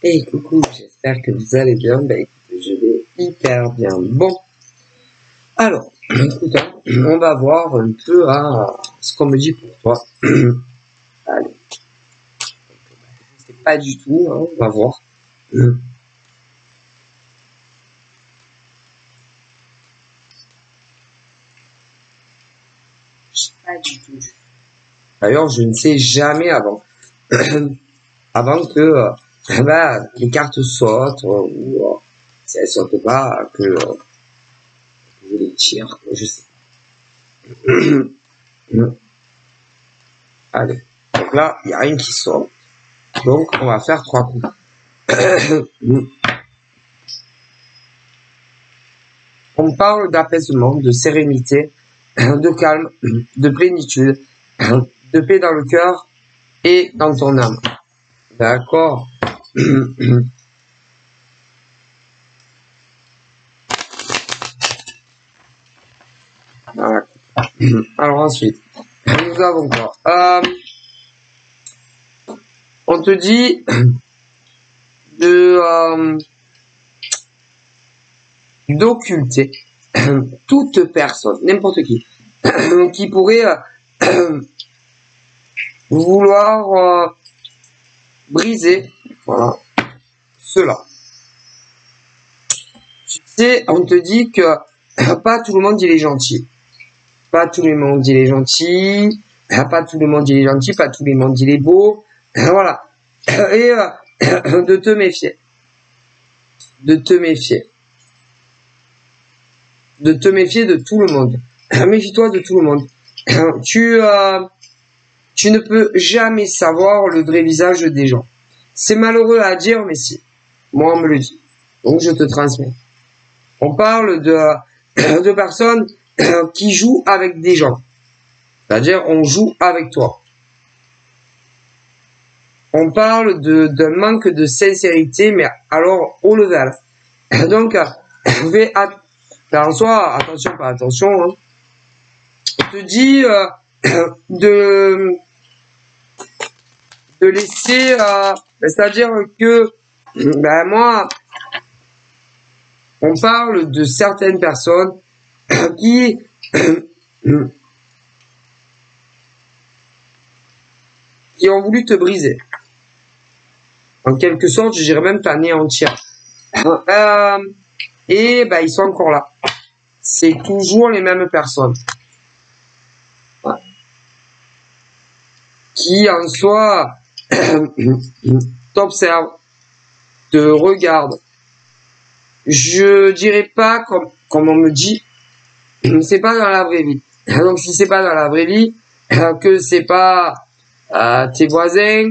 Et coucou, j'espère que vous allez bien. Ben écoutez, je vais hyper bien. Bon, alors, écoute, hein, on va voir un peu ce qu'on me dit pour toi. Allez, je sais pas du tout, hein, on va voir. Je sais pas du tout. D'ailleurs, je ne sais jamais avant, avant que les cartes sautent ou si elles sautent pas, que je les tire. Je sais. Allez, donc là, il n'y a rien qui sort. Donc, on va faire 3 coups. On parle d'apaisement, de sérénité, de calme, de plénitude, de paix dans le cœur et dans ton âme. D'accord. Voilà. Alors ensuite, nous avons quoi? On te dit d'occulter toute personne, n'importe qui pourrait vouloir briser, voilà, cela. Tu sais, on te dit que pas tout le monde il est gentil. Pas tout le monde il est gentil. Pas tout le monde il est gentil. Pas tout le monde il est beau. Voilà. Et de te méfier. De te méfier. De te méfier de tout le monde. Méfie-toi de tout le monde. Tu ne peux jamais savoir le vrai visage des gens. C'est malheureux à dire, mais si. Moi, on me le dit. Donc, je te transmets. On parle de personnes qui jouent avec des gens. C'est-à-dire, on joue avec toi. On parle d'un manque de sincérité, mais alors au level. Donc, fais en soi, attention, pas attention. Hein. On te dit de laisser, c'est-à-dire que, ben moi, on parle de certaines personnes qui ont voulu te briser. En quelque sorte, je dirais même t'anéantir. Et ben, ils sont encore là. C'est toujours les mêmes personnes. Ouais. Qui, en soi, t'observent, te regardent. Je dirais pas, comme on me dit, c'est pas dans la vraie vie. Donc, si c'est pas dans la vraie vie, que c'est pas tes voisins,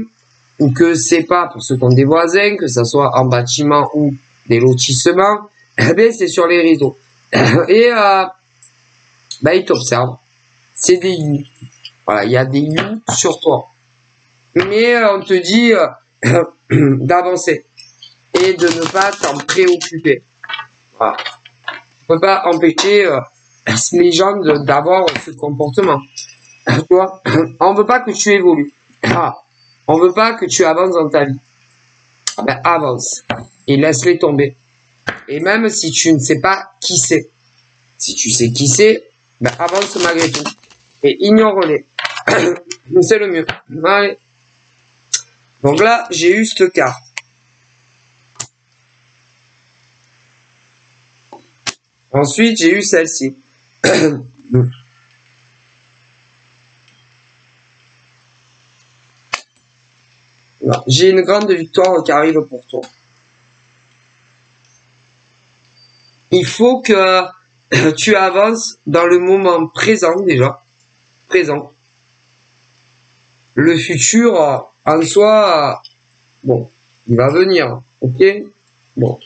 ou que c'est pas pour ceux qui ont des voisins, que ça soit en bâtiment ou des lotissements, ben c'est sur les réseaux. Et ben ils t'observent. C'est des you. Voilà, il y a des you sur toi. Mais on te dit d'avancer et de ne pas t'en préoccuper. Voilà. Tu peux pas empêcher les gens d'avoir ce comportement. Tu vois, on veut pas que tu évolues. On veut pas que tu avances dans ta vie. Ben, avance et laisse-les tomber. Et même si tu ne sais pas qui c'est, si tu sais qui c'est, ben avance malgré tout. Et ignore-les. C'est le mieux. Allez. Donc là, j'ai eu cette carte. Ensuite, j'ai eu celle-ci. J'ai une grande victoire qui arrive pour toi. Il faut que tu avances dans le moment présent déjà. Présent. Le futur, en soi, bon, il va venir. Ok? Bon.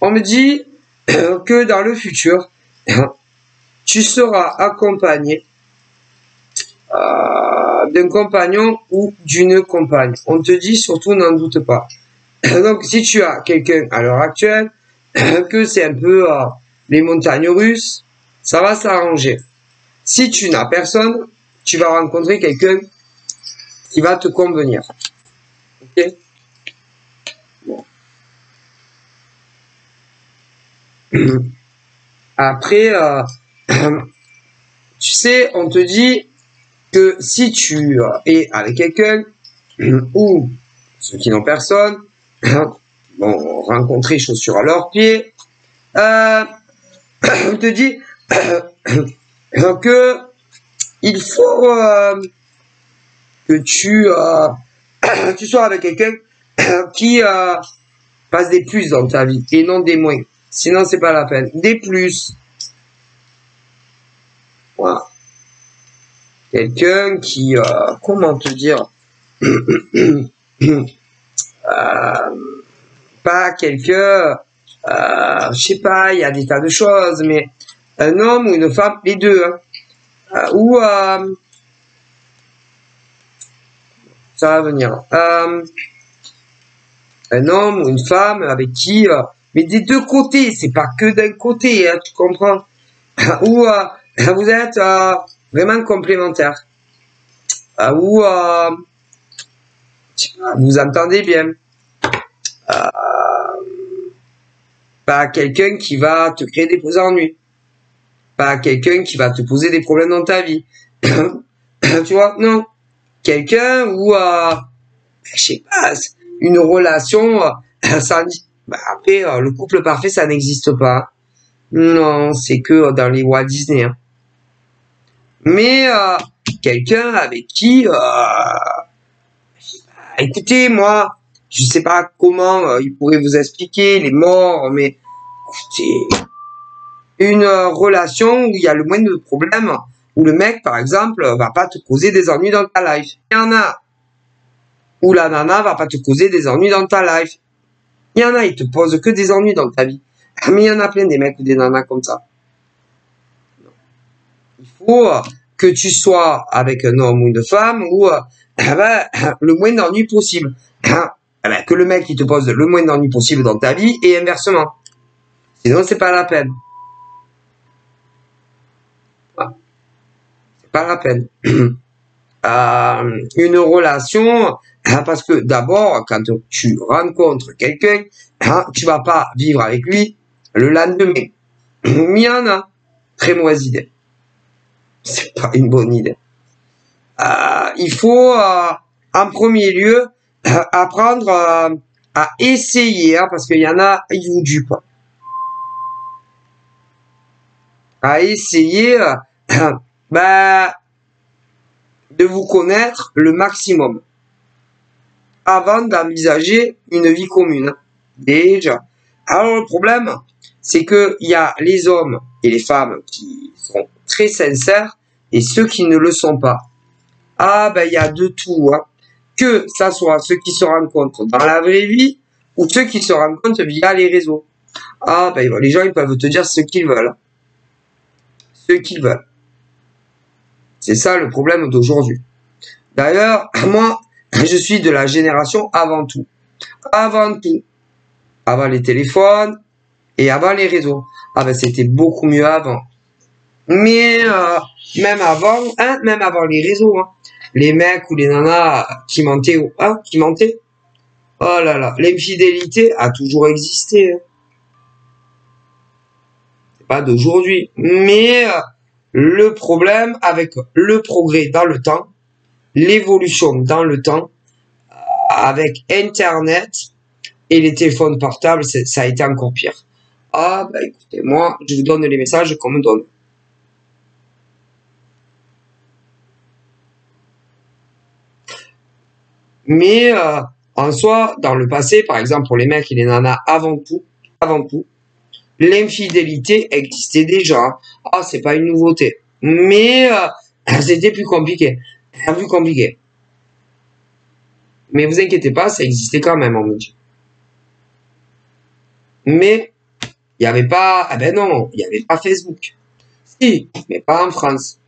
On me dit que dans le futur, tu seras accompagné d'un compagnon ou d'une compagne. On te dit surtout n'en doute pas. Donc si tu as quelqu'un à l'heure actuelle, que c'est un peu les montagnes russes, ça va s'arranger. Si tu n'as personne, tu vas rencontrer quelqu'un qui va te convenir. Ok? Bon. Après, tu sais, on te dit que si tu es avec quelqu'un ou ceux qui n'ont personne, vont rencontrer chaussures à leurs pieds, on te dit que il faut que tu sois avec quelqu'un qui passe des plus dans ta vie et non des moins. Sinon, c'est pas la peine. Des plus. Voilà. Quelqu'un qui, comment te dire, pas quelqu'un, je sais pas, il y a des tas de choses, mais un homme ou une femme, les deux, hein, ou ça va venir. Un homme ou une femme avec qui, mais des deux côtés, c'est pas que d'un côté, hein, tu comprends? Ou vous êtes vraiment complémentaires, ou vous entendez bien. Pas quelqu'un qui va te créer des ennuis, pas quelqu'un qui va te poser des problèmes dans ta vie. Tu vois, non. Quelqu'un où, je sais pas, une relation, ça, après, le couple parfait, ça n'existe pas. Non, c'est que dans les Walt Disney. Hein. Mais quelqu'un avec qui, écoutez, moi, je sais pas comment il pourrait vous expliquer les morts, mais écoutez, une relation où il y a le moins de problèmes, où le mec, par exemple, va pas te causer des ennuis dans ta life. Il y en a. Où la nana va pas te causer des ennuis dans ta life. Il y en a, ils te posent que des ennuis dans ta vie. Mais il y en a plein des mecs ou des nanas comme ça. Il faut que tu sois avec un homme ou une femme où le moins d'ennuis possible. Que le mec il te pose le moins d'ennuis possible dans ta vie et inversement. Sinon c'est pas la peine. C'est pas la peine. Une relation, parce que d'abord quand tu rencontres quelqu'un, tu vas pas vivre avec lui le lendemain. Il y en a. Très mauvaise idée. C'est pas une bonne idée. Il faut en premier lieu apprendre à essayer, parce qu'il y en a, ils vous dupent. À essayer de vous connaître le maximum avant d'envisager une vie commune. Déjà. Alors le problème, c'est que il y a les hommes et les femmes qui sont très sincères et ceux qui ne le sont pas. Il y a de tout, hein. Que ça soit ceux qui se rencontrent dans la vraie vie ou ceux qui se rencontrent via les réseaux. Les gens ils peuvent te dire ce qu'ils veulent. Ce qu'ils veulent. C'est ça le problème d'aujourd'hui. D'ailleurs, moi, je suis de la génération avant tout. Avant tout. Avant les téléphones et avant les réseaux. C'était beaucoup mieux avant. Mais même avant les réseaux, hein. Les mecs ou les nanas qui mentaient, oh là là, l'infidélité a toujours existé. Hein. C'est pas d'aujourd'hui. Mais le problème avec le progrès dans le temps, l'évolution dans le temps, avec Internet et les téléphones portables, ça a été encore pire. Écoutez, moi, je vous donne les messages qu'on me donne. Mais en soi, dans le passé, par exemple pour les mecs et les nanas, avant tout, l'infidélité existait déjà. C'est pas une nouveauté. Mais c'était plus compliqué. Mais vous inquiétez pas, ça existait quand même, on me dit. Mais il n'y avait pas, non, il n'y avait pas Facebook. Si, mais pas en France.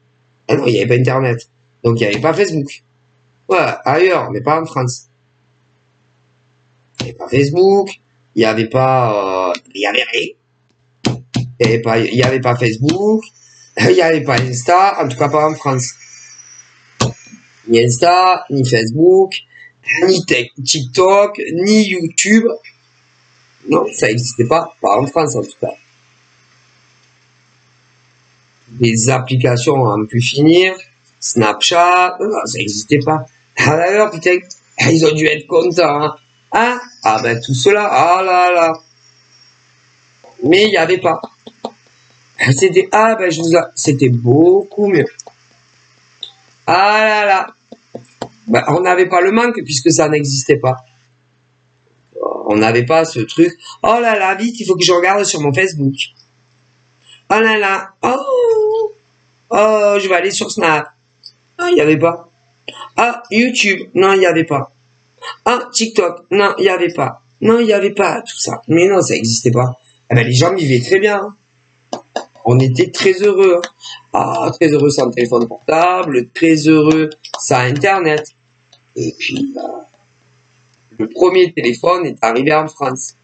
Non, il n'y avait pas Internet. Donc il n'y avait pas Facebook. Ouais, ailleurs, mais pas en France. Il n'y avait pas Facebook, il n'y avait pas, il y avait rien. Il n'y avait pas Facebook, il n'y avait pas Insta, en tout cas pas en France. Ni Insta, ni Facebook, ni TikTok, ni YouTube. Non, ça n'existait pas en France en tout cas. des applications à ne plus finir. Snapchat, non, ça n'existait pas. Ah d'ailleurs, putain, ils ont dû être contents, hein. Hein? Ah ben tout cela, ah là là. Mais il n'y avait pas. C'était, ah ben c'était beaucoup mieux. Ah là là. Ben, on n'avait pas le manque puisque ça n'existait pas. On n'avait pas ce truc. Oh là là, vite, il faut que je regarde sur mon Facebook. Oh là là. Oh. Oh, je vais aller sur Snap. Ah, il n'y avait pas. Ah, YouTube. Non, il n'y avait pas. Ah, TikTok. Non, il n'y avait pas. Non, il n'y avait pas tout ça. Mais non, ça n'existait pas. Eh ben, les gens vivaient très bien. On était très heureux. Ah, très heureux sans téléphone portable, très heureux sans Internet. Et puis, le premier téléphone est arrivé en France.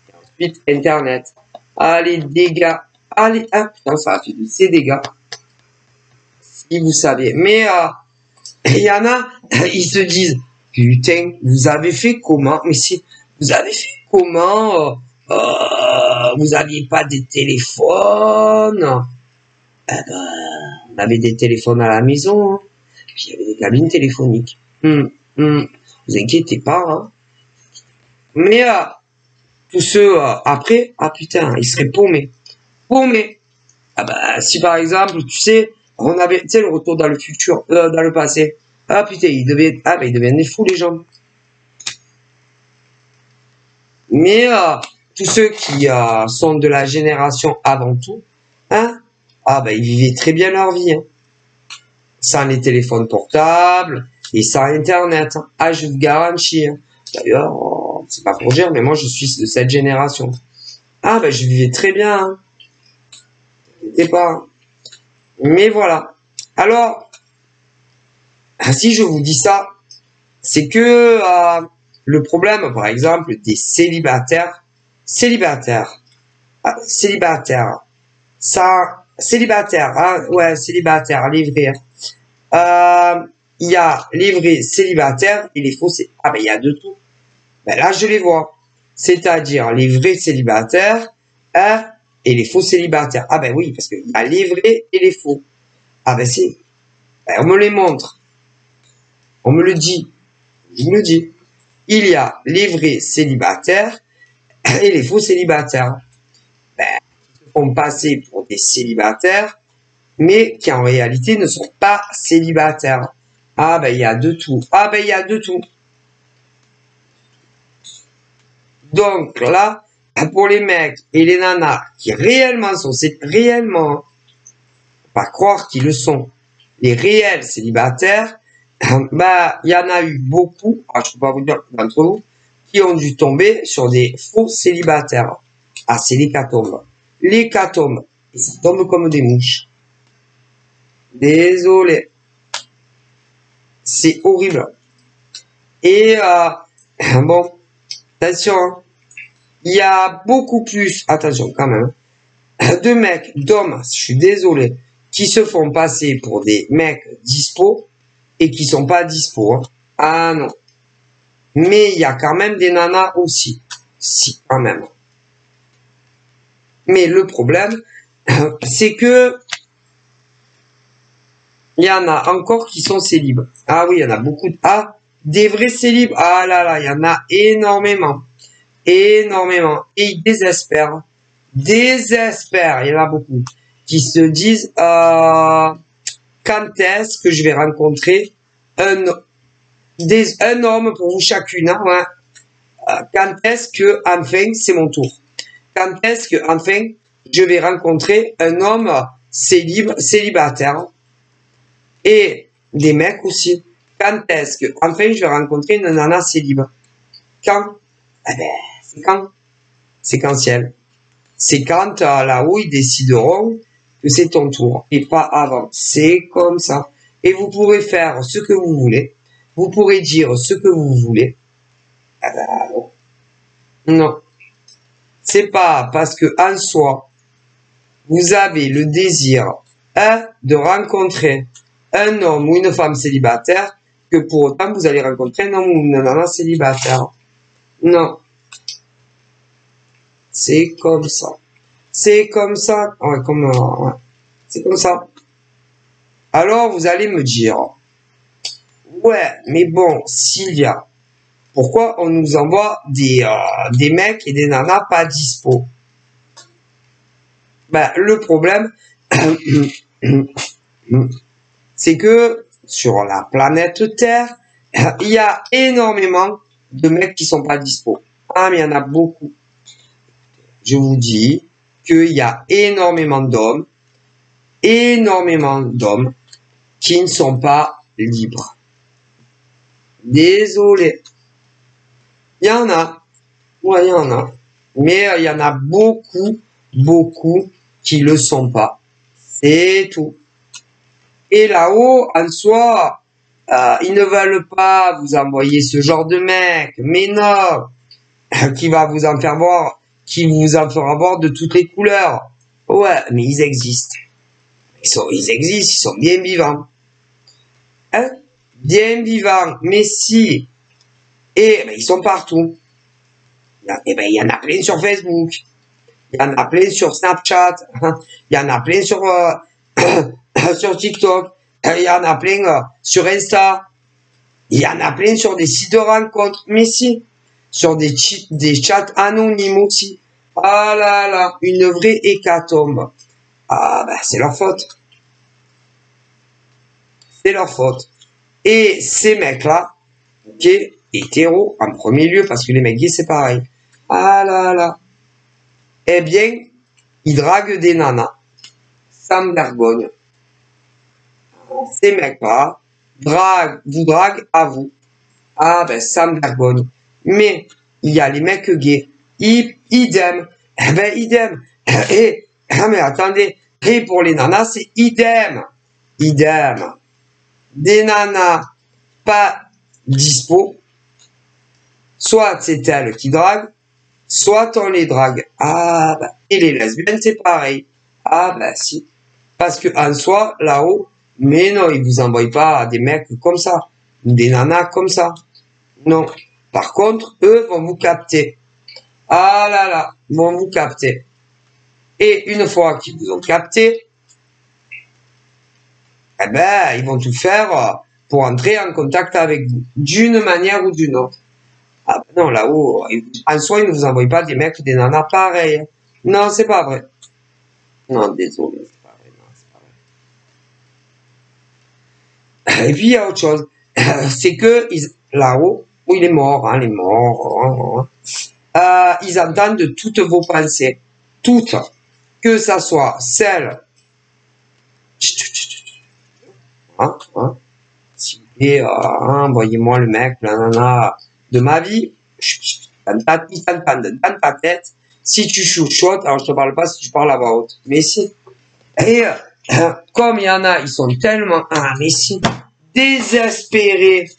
Et ensuite, Internet. Ah, les dégâts. Allez, ah, putain, ça a fait ces dégâts. Si vous saviez. Mais, il y en a, ils se disent, putain, vous avez fait comment? Mais si, vous avez fait comment? Vous aviez pas des téléphones? Eh ben, on avait des téléphones à la maison, hein. Puis il y avait des cabines téléphoniques. Vous inquiétez pas, hein. Mais tous ceux après, ah putain, ils seraient paumés. Paumés. Ah bah, si par exemple, tu sais, on avait, tu sais, le retour dans le futur, dans le passé. Ah putain, ils deviennent des fous les gens. Mais tous ceux qui sont de la génération avant tout, hein, ah ben ils vivaient très bien leur vie, hein. Sans les téléphones portables et sans Internet. Hein. Ah, je vous garantis. Hein. D'ailleurs, c'est pas pour dire, mais moi je suis de cette génération. Ah ben je vivais très bien. Hein. N'était pas. Hein. Mais voilà. Alors, si je vous dis ça, c'est que le problème, par exemple, des célibataires, ça, célibataire, hein, ouais, célibataire, livré. Il y a les vrais célibataires et les faux célibataires. Ah ben il y a de tout. Ben là je les vois. C'est-à-dire les vrais célibataires hein, et les faux célibataires. Ah ben oui, parce qu'il y a les vrais et les faux. Ah ben si. Ben, on me les montre. On me le dit. Je vous le dis. Il y a les vrais célibataires et les faux célibataires. Ben, ils se font passer pour des célibataires mais qui en réalité ne sont pas célibataires. Ah ben il y a de tout. Ah ben il y a de tout. Donc là, pour les mecs et les nanas qui réellement sont, c'est réellement, pas croire qu'ils le sont, les réels célibataires, bah il y en a eu beaucoup, je peux pas vous dire d'entre vous, qui ont dû tomber sur des faux célibataires. Ah c'est l'hécatombe. L'hécatombe. Et ça tombe comme des mouches. Désolé. C'est horrible. Et bon, attention, hein. Il y a beaucoup plus, attention quand même, de mecs, d'hommes, je suis désolé, qui se font passer pour des mecs dispo et qui sont pas dispo. Hein. Ah non. Mais il y a quand même des nanas aussi. Si, quand même. Mais le problème, c'est que il y en a encore qui sont célibes. Ah oui, il y en a beaucoup. Ah, des vrais célibes. Ah là là, il y en a énormément. Énormément. Et ils désespèrent. Désespèrent. Il y en a beaucoup. Qui se disent, quand est-ce que je vais rencontrer un homme pour vous chacune, hein, ouais. Quand est-ce que, enfin, c'est mon tour. Quand est-ce que, enfin, je vais rencontrer un homme célibataire. Et des mecs aussi. Quand est-ce que, enfin, je vais rencontrer une nana célib? Quand? Eh ben, c'est quand? Séquentiel. C'est quand, là-haut, ils décideront que c'est ton tour. Et pas avant. C'est comme ça. Et vous pourrez faire ce que vous voulez. Vous pourrez dire ce que vous voulez. Eh ben, non. Non. C'est pas parce que, en soi, vous avez le désir, de rencontrer un homme ou une femme célibataire que pour autant vous allez rencontrer un homme ou une nana célibataire. Non. C'est comme ça. C'est comme ça. Ouais, comme, ouais. C'est comme ça. Alors, vous allez me dire, ouais, mais bon, Sylvia, pourquoi on nous envoie des mecs et des nanas pas dispo? Ben, le problème, c'est que sur la planète Terre, il y a énormément de mecs qui sont pas dispo. Ah, mais il y en a beaucoup. Je vous dis qu'il y a énormément d'hommes qui ne sont pas libres. Désolé. Il y en a. Ouais, il y en a. Mais il y en a beaucoup qui le sont pas. C'est tout. Et là-haut, en soi, ils ne veulent pas vous envoyer ce genre de mec. Mais non. Qui va vous en faire voir, qui vous en fera voir de toutes les couleurs. Ouais, mais ils existent. Ils existent, ils sont bien vivants. Hein? Bien vivants. Mais si. Et ben, ils sont partout. Et ben, il y en a plein sur Facebook. Il y en a plein sur Snapchat. Il y en a plein sur, sur TikTok. Il y en a plein sur Insta. Il y en a plein sur des sites de rencontres. Mais si. Sur des chats anonymes aussi. Ah là là. Une vraie hécatombe. Ah ben, c'est leur faute. C'est leur faute. Et ces mecs-là, ok, hétéros en premier lieu, parce que les mecs gays, c'est pareil. Ah là là. Eh bien, ils draguent des nanas. Sans vergogne. Ces mecs-là vous draguent à vous. Ah ben, sans vergogne. Mais, il y a les mecs gays. Idem. Eh ben, idem. Et, mais attendez. Et pour les nanas, c'est idem. Idem. Des nanas pas dispo. Soit c'est elles qui draguent, soit on les drague. Ah, bah, et les lesbiennes, c'est pareil. Ah, bah, si. Parce que, en soi, là-haut, mais non, ils vous envoient pas des mecs comme ça. Ou des nanas comme ça. Non. Par contre, eux vont vous capter. Ah là là, vont vous capter. Et une fois qu'ils vous ont capté, eh ben, ils vont tout faire pour entrer en contact avec vous. D'une manière ou d'une autre. Ah ben non, là-haut, en soi, ils ne vous envoient pas des mecs ou des nanas pareils. Non, c'est pas vrai. Non, désolé, c'est pas vrai. Non, c'est pas vrai. Et puis, il y a autre chose. C'est que là-haut, où il est mort, hein, il est mort. Ils entendent toutes vos pensées. Toutes. Que ça soit celle. S'il vous plaît, envoyez-moi le mec, la nana de ma vie. Dans ta tête. Si tu chuchotes, alors je te parle pas si tu parles à voix haute. Mais si. Et comme il y en a, ils sont tellement, mais si, désespérés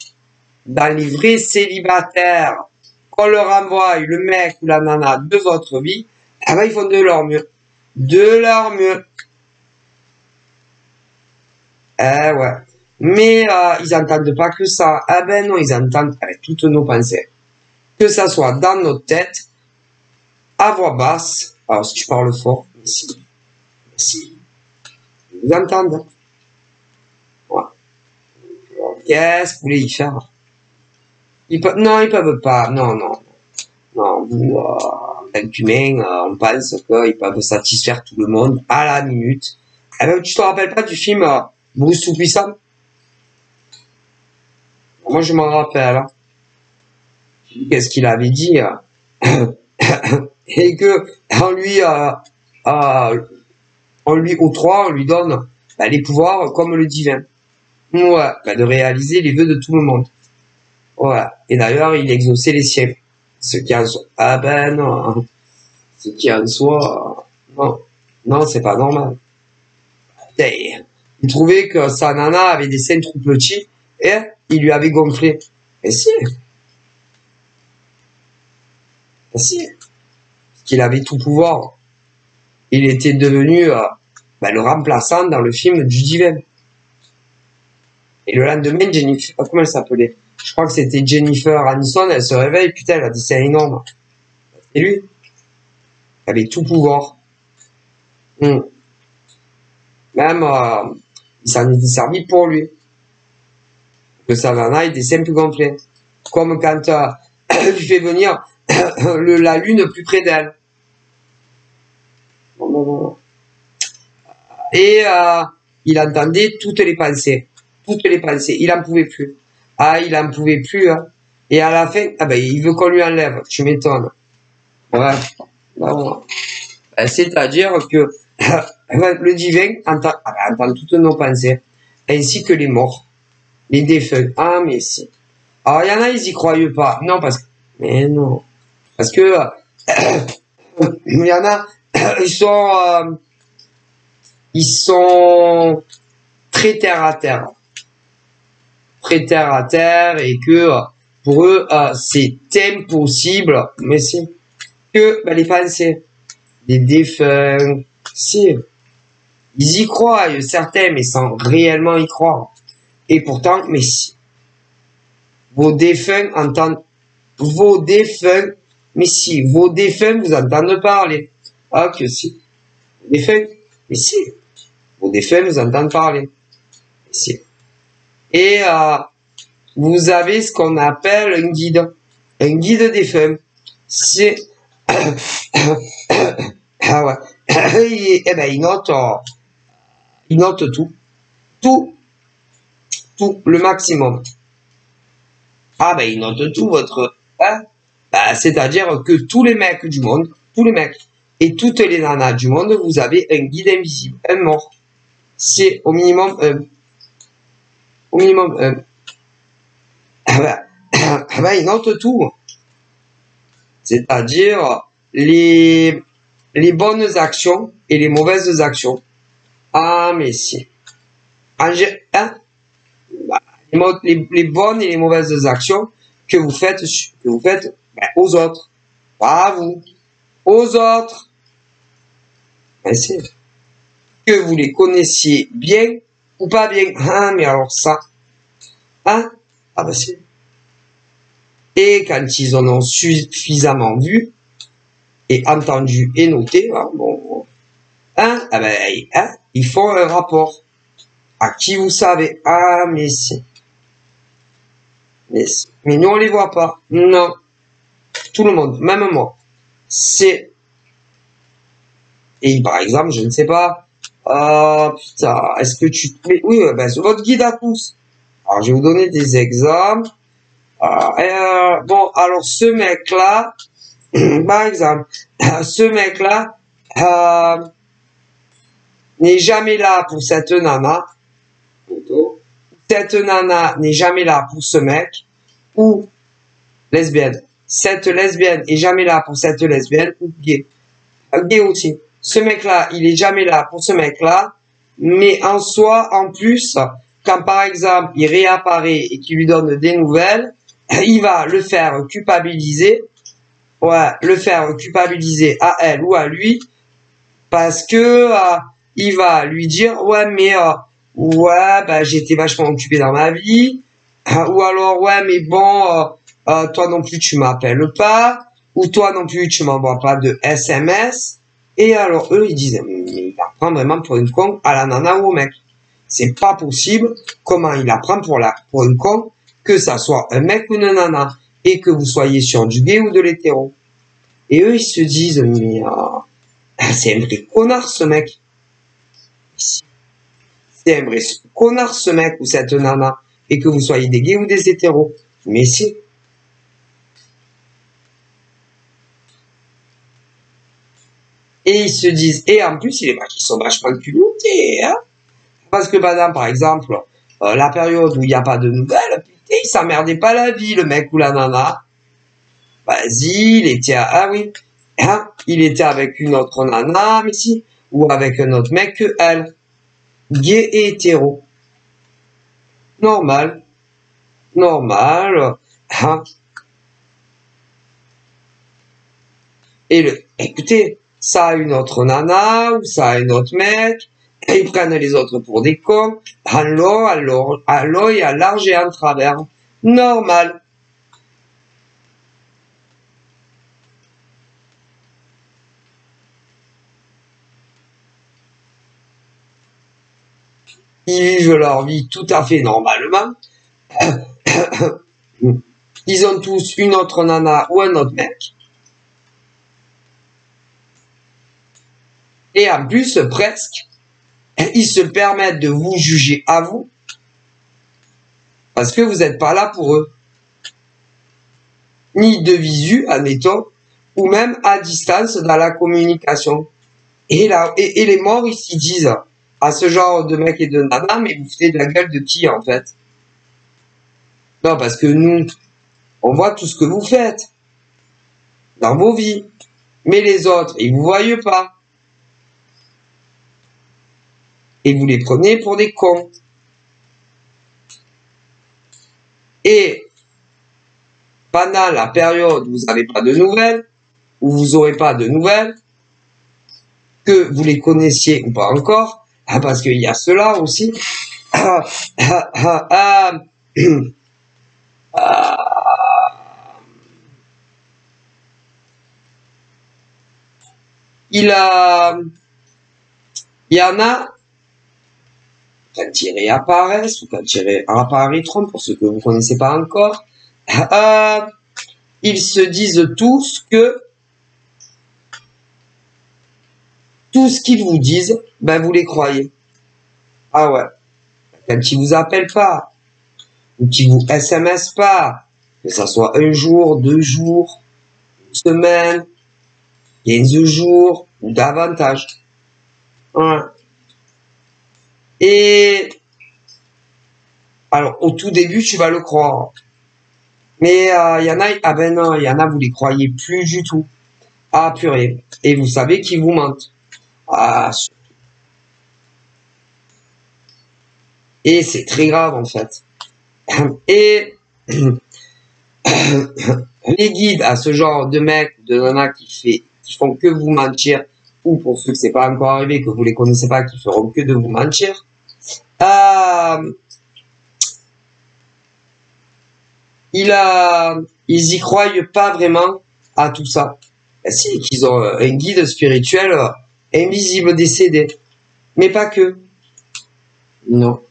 dans les vrais célibataires, qu'on leur envoie le mec ou la nana de votre vie, eh ben, ils font de leur mieux. De leur mieux. Eh ouais. Mais ils entendent pas que ça. Ah ben non, ils entendent avec toutes nos pensées. Que ça soit dans notre tête, à voix basse. Alors si tu parles fort, si. Ils entendent. Ouais. Qu'est-ce que vous voulez y faire? Non, ils peuvent pas. Non. Non, vous, en tant qu'humain, on pense qu'ils peuvent satisfaire tout le monde à la minute. Eh ben, tu te rappelles pas du film Bruce Tout-Puissant? Moi, je m'en rappelle. Hein. Qu'est-ce qu'il avait dit et que on lui octroie, on lui donne les pouvoirs comme le divin. Ouais, de réaliser les vœux de tout le monde. Ouais. Et d'ailleurs, il exauçait les siens. Ce qui en soi, ah ben non, ce qui en soi, non, c'est pas normal. Il trouvait que sa nana avait des seins trop petits et il lui avait gonflé. Et si, qu'il avait tout pouvoir. Il était devenu le remplaçant dans le film du divin. Et le lendemain, Jennifer, comment elle s'appelait? Je crois que c'était Jennifer Aniston, elle se réveille, putain, elle a des seins énormes. Et lui, il avait tout pouvoir. Même, il s'en était servi pour lui. Que sa nana ait des seins plus gonflés. Comme quand il fait venir la lune plus près d'elle. Et il entendait toutes les pensées. Toutes les pensées. Il en pouvait plus. Ah, il en pouvait plus. Hein. Et à la fin, ah ben, il veut qu'on lui enlève. Tu m'étonnes. Ouais. Non. Ben, c'est-à-dire que le divin entend toutes nos pensées, ainsi que les morts, les défunts. Ah, mais si. Alors, il y en a, ils y croient pas. Non, parce que... Mais non. Parce que... il y en a, ils sont très terre à terre. Très terre à terre et que pour eux, c'est impossible. Mais si. Que ben, les pensées, les défunts, si. Ils y croient, certains, mais sans réellement y croire. Et pourtant, mais si. Vos défunts entendent, vos défunts, mais si, vos défunts vous entendent parler. Ah, que si. Vos défunts, mais si. Vos défunts vous entendent parler. Mais si. Et vous avez ce qu'on appelle un guide. Un guide défunt. C'est... ah ouais. Et ben, il note tout. Tout, tout, le maximum. Ah ben, il note tout, votre... Hein? Ben, c'est-à-dire que tous les mecs du monde, tous les mecs, et toutes les nanas du monde, vous avez un guide invisible, un mort. C'est au minimum un. Au minimum un. Ah ben, il note tout. C'est-à-dire les bonnes actions et les mauvaises actions. Ah, mais si. Hein? Les bonnes et les mauvaises actions que vous faites ben, aux autres. Pas à vous. Aux autres. Ben, c'est que vous les connaissiez bien ou pas bien. Ah, mais alors ça. Hein? Ah, ben c'est. Et quand ils en ont suffisamment vu et entendu et noté, hein, bon, hein, ah ben, hein, ils font un rapport. À qui vous savez? Ah, mais si. Mais nous, on les voit pas. Non. Tout le monde, même moi. C'est... Et par exemple, je ne sais pas. Ah, putain, est-ce que tu... Mais oui, ben, c'est votre guide à tous. Alors, je vais vous donner des exemples. Bon, alors, ce mec-là, par exemple, ce mec-là n'est jamais là pour cette nana. Cette nana n'est jamais là pour ce mec. Ou lesbienne. Cette lesbienne est jamais là pour cette lesbienne ou gay. Gay aussi. Ce mec-là, il est jamais là pour ce mec-là, mais en soi, en plus, quand par exemple il réapparaît et qu'il lui donne des nouvelles, il va le faire culpabiliser, ouais, le faire culpabiliser à elle ou à lui, parce que il va lui dire ouais mais ouais bah j'étais vachement occupé dans ma vie, ou alors ouais mais bon toi non plus tu m'appelles pas, ou toi non plus tu m'envoies pas de SMS. Et alors eux ils disent mais il apprend vraiment pour une con à la nana ou au mec. C'est pas possible. Comment il apprend pour une con, que ça soit un mec ou une nana, et que vous soyez sur du gay ou de l'hétéro. Et eux ils se disent mais c'est un vrai connard ce mec. C'est un vrai connard ce mec ou cette nana. Et que vous soyez des gays ou des hétéros. Mais si. Et ils se disent, et en plus, les mecs, ils sont vachement culottés, hein. Parce que, madame, par exemple, la période où il n'y a pas de nouvelles, putain, il s'emmerdait pas la vie, le mec ou la nana. Vas-y, il était, ah oui, hein, il était avec une autre nana, mais si, ou avec un autre mec que elle. Gay et hétéro. Normal. Normal. Hein. Et écoutez, ça a une autre nana, ou ça a un autre mec, et ils prennent les autres pour des cons, à l'œil, à large et en travers. Normal. Ils vivent leur vie tout à fait normalement. Ils ont tous une autre nana ou un autre mec. Et en plus, presque, ils se permettent de vous juger à vous parce que vous n'êtes pas là pour eux. Ni de visu, admettons, ou même à distance dans la communication. Et là, et les morts, ils s'y disent à ce genre de mec et de nana, mais vous foutez de la gueule de qui, en fait? Non, parce que nous, on voit tout ce que vous faites dans vos vies. Mais les autres, ils vous voient pas. Et vous les prenez pour des cons. Et pendant la période où vous n'avez pas de nouvelles, où vous n'aurez pas de nouvelles, que vous les connaissiez ou pas encore, parce qu'il y a cela aussi, il y en a, quand ils réapparaissent, ou quand ils réapparaîtront, pour ceux que vous ne connaissez pas encore, ils se disent tous que tout ce qu'ils vous disent, ben vous les croyez. Ah ouais. Quand ils vous appellent pas, ou qu'ils vous SMS pas, que ça soit un jour, 2 jours, une semaine, 15 jours, ou davantage. Ouais. Et alors, au tout début, tu vas le croire. Mais il y en a, ah ben non, il y en a, vous les croyez plus du tout. Ah purée. Et vous savez qu'ils vous mentent. Ah, et c'est très grave en fait. Et les guides à ce genre de mecs, de nanas qui font que vous mentir, ou pour ceux que c'est pas encore arrivé, que vous les connaissez pas, qui feront que de vous mentir, ils y croient pas vraiment à tout ça. Si, qu'ils ont un guide spirituel invisible décédé. Mais pas que. Non.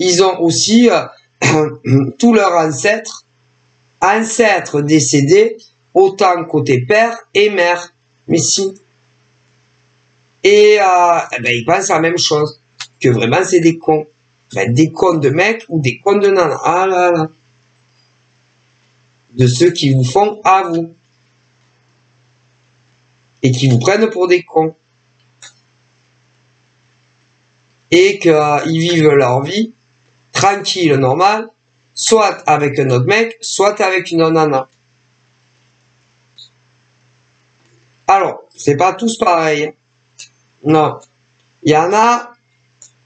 Ils ont aussi tous leurs ancêtres décédés, autant côté père et mère. Mais si. Et ben, ils pensent la même chose. Que vraiment c'est des cons. Ben, des cons de mecs ou des cons de nanas. Ah là là. De ceux qui vous font à vous. Et qui vous prennent pour des cons. Et qu'ils vivent leur vie tranquille, normal, soit avec un autre mec, soit avec une nana. Alors, c'est pas tous pareil. Non. Il y en a,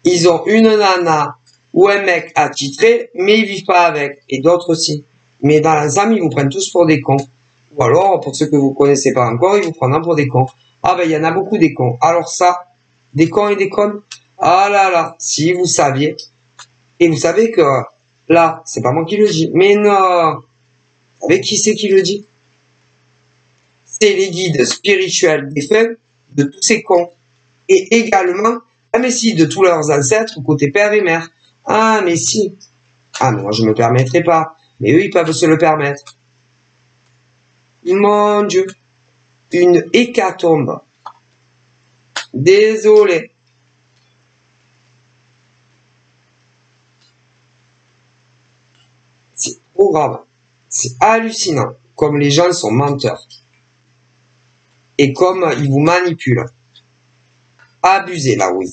ils ont une nana ou un mec attitré, mais ils vivent pas avec. Et d'autres aussi. Mais dans l'ensemble, ils vous prennent tous pour des cons. Ou alors, pour ceux que vous connaissez pas encore, ils vous prendront pour des cons. Ah ben, il y en a beaucoup des cons. Alors ça, des cons et des connes. Ah là là, si vous saviez. Et vous savez que, là, c'est pas moi qui le dis. Mais non. Vous savez qui c'est qui le dit? C'est les guides spirituels défunts de tous ces cons. Et également, ah mais si, de tous leurs ancêtres, côté père et mère. Ah mais si. Ah mais moi je me permettrai pas. Mais eux, ils peuvent se le permettre. Mon Dieu. Une hécatombe. Désolé. C'est trop grave. C'est hallucinant. Comme les gens sont menteurs. Et comme ils vous manipulent. Abusé là, oui.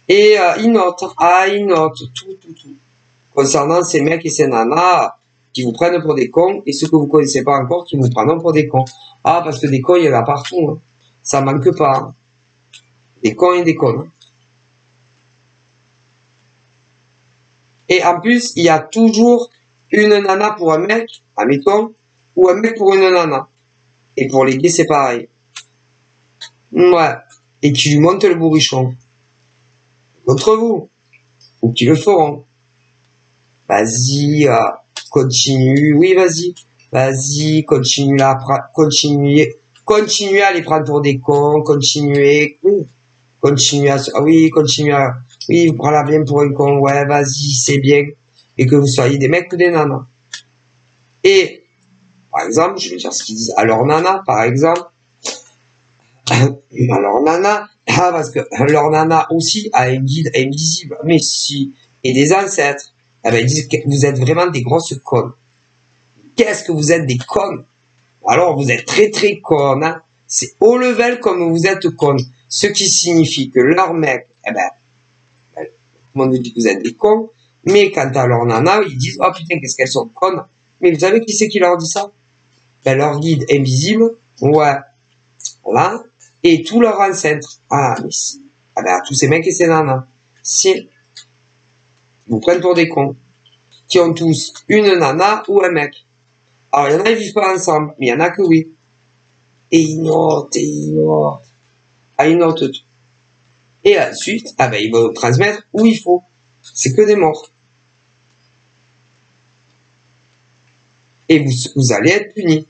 Et ils notent. Ah, ils notent. Tout. Concernant ces mecs et ces nanas qui vous prennent pour des cons et ceux que vous connaissez pas encore qui vous prennent pour des cons. Ah, parce que des cons, il y en a partout. Hein. Ça manque pas. Hein. Des cons et des connes. Hein. Et en plus, il y a toujours une nana pour un mec, admettons, ou un mec pour une nana. Et pour les gays, c'est pareil. Ouais. Et qui lui montent le bourrichon. Contre vous. Ou qui le feront. Vas-y, continue. Oui, vas-y. Vas-y, continuez à les prendre pour des cons, continuez. continuez à, ah oui, continuez à, oui, vous prenez la bien pour un con, ouais, vas-y, c'est bien, et que vous soyez des mecs ou des nanas. Et, par exemple, je vais dire ce qu'ils disent à leur nana, par exemple, à leur nana, parce que leur nana aussi a un guide invisible, mais si, et des ancêtres, eh ben, ils disent que vous êtes vraiment des grosses connes. Qu'est-ce que vous êtes des connes? Alors, vous êtes très très connes, hein. C'est haut level comme vous êtes connes. Ce qui signifie que leur mec, eh ben, tout le monde vous dit que vous êtes des cons, mais quant à leur nana, ils disent, oh putain, qu'est-ce qu'elles sont connes. Mais vous savez qui c'est qui leur dit ça? Ben, leur guide invisible, ouais, voilà, et tous leurs ancêtres. Ah, mais ah ben, tous ces mecs et ces nanas, si, vous prennent pour des cons, qui ont tous une nana ou un mec. Alors, il y en a, ils vivent pas ensemble, mais il y en a que oui. Et ils notent, et ils notent. Ah, ils notent tout. Et ensuite, ah ben, ils vont transmettre où il faut. C'est que des morts. Et vous allez être punis.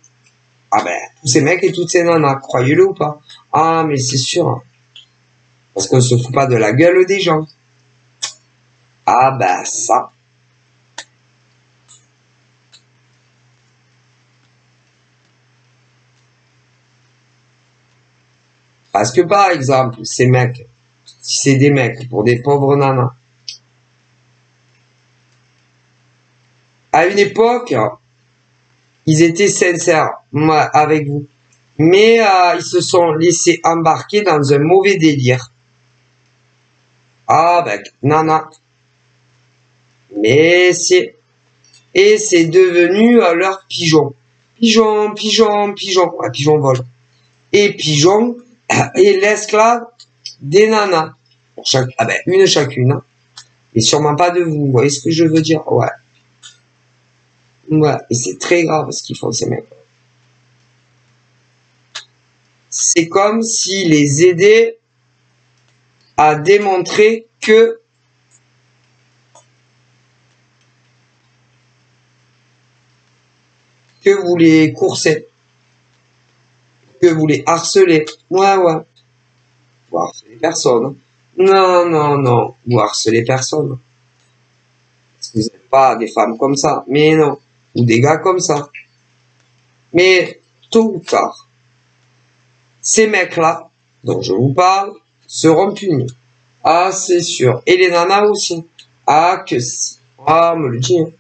Ah ben, tous ces mecs et toutes ces nanas, croyez-le ou pas. Ah, mais c'est sûr. Parce qu'on se fout pas de la gueule des gens. Ah ben, ça. Parce que par exemple, ces mecs, si c'est des mecs pour des pauvres nanas, à une époque, ils étaient sincères avec vous. Mais ils se sont laissés embarquer dans un mauvais délire. Ah ben, nana. Mais c'est... Et c'est devenu leur pigeon. Pigeon, pigeon, pigeon. Ouais, pigeon vole. Et pigeon est l'esclave des nanas. Pour chaque, ah ben, une chacune. Hein. Et sûrement pas de vous. Vous voyez ce que je veux dire? Ouais. Ouais. Et c'est très grave ce qu'ils font ces mecs. C'est comme s'ils les aidaient à démontrer que vous les coursez, que vous les harcelez. Ouais, ouais. Vous harcelez personne. Non, non, non. Vous harcelez personne. Parce que vous n'êtes pas des femmes comme ça. Mais non. Ou des gars comme ça. Mais tôt ou tard, ces mecs-là, dont je vous parle, seront punis. Ah, c'est sûr. Et les nanas aussi. Ah, que si. Ah, on me le dit. Hein.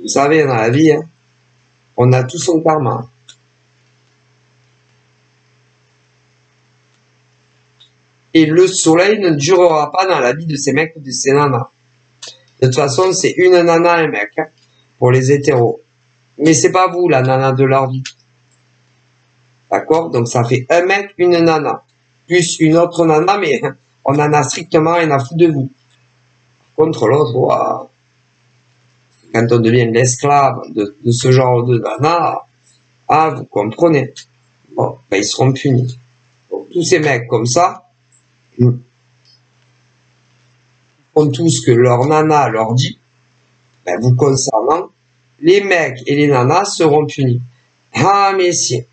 Vous savez, dans la vie, hein, on a tout son karma. Et le soleil ne durera pas dans la vie de ces mecs ou de ces nanas. De toute façon, c'est une nana et un mec, hein, pour les hétéros. Mais c'est pas vous, la nana de leur vie. D'accord? Donc ça fait un mec, une nana. Plus une autre nana, mais on en a strictement rien à foutre de vous. Contre l'autre, wow. Quand on devient l'esclave de ce genre de nana, ah, vous comprenez. Bon, ben, ils seront punis. Donc, tous ces mecs comme ça, font tout ce que leur nana leur dit, ben, vous concernant, les mecs et les nanas seront punis. Ah, mais si.